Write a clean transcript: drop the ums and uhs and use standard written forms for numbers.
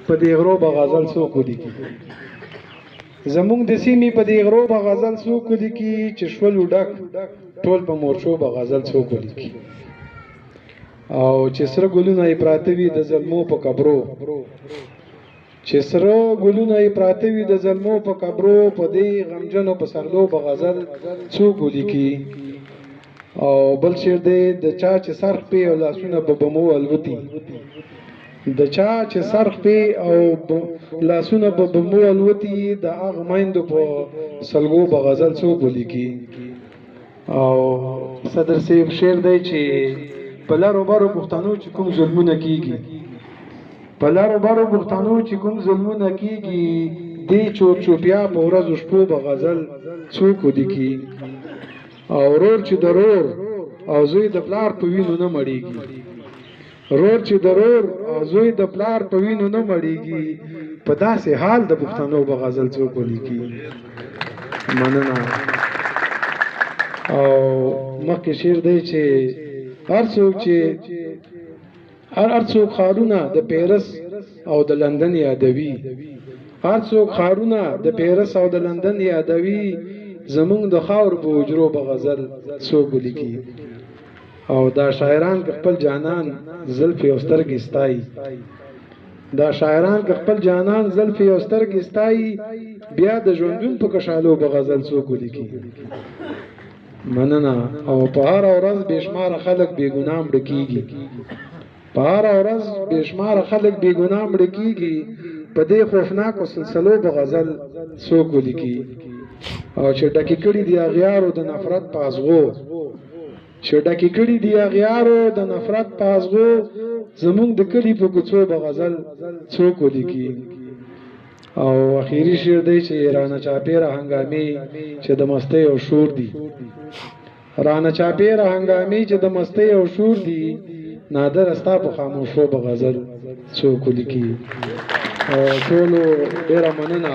په دې غرو به غزل څوک ولیکي زمونږ د سیمې په دې غرو به غزل څوک ولیکي چې شولو ډک ټول په مورچو به غزل څوک ولیکي او چې سره ګلونه یې پراته وي د زلمو په قبرو چې سره ګلونه یې پراته وي د زلمو په قبرو په دې غمجنو پسرلو به غزل څوک ولیکي او بل شعر دی د چا چې سرخ پی او لاسونه به بمو الوتي د چا چې سرخ پی او لاسونه به بمو الوتي د هغه میندو په سلګو به غزل څوک ولیکي او صدر صاحب شعر دی چې په لارو بارو پښتنو چې کوم ظلمونه کیږي په لارو بارو پښتنو چې کوم ظلمونه کیږي دې چوپ چوپیا په ورځو شپو به غزل څوک ولیکي او رور چې ضرور او زوی د پلار په وینو نه مړیږي رور چې ضرور او زوی د پلار په وینو نه مړیږي په داسې حال د پښتنو به غزل څوک ولیکي مننه او مخکې شعر دی چې هر څوک چې هر څوک خارونه د پیرس او د لندن یادوي هر څوک خارونه د پیرس او د لندن یادوي زمونږ د خاور په حجرو به غزل څوک ولیکي او دا شاعران که خپل جانان زلفې او سترګې ستایي دا شاعران که خپل جانان زلفې او سترګې ستایي بیا د ژوندون په کشالو به غزل څوک ولیکي مننه او په هر ورځ بېشماره خلک بېګناه مړه کیږي په هر ورځ بېشماره خلک بېګناه مړه کیږي په دې خوفناکو سلسلو به غزل څوک ولیکي او چې ډکې کړي دي اغیارو د نفرت پازغو چې ډکې کړي دي اغیارو د نفرت پازغو زمونږ د کلي په کوڅو به غزل څوک ولیکي او اخیری شعر دی چې رانه چاپېره هنګامې چې د مستۍ او شور دي رانه چاپېره هنګامې چې د مستۍ او شور دي نادر ستا په خاموشو به غزل څوک ولیکي ټولو ډېره مننه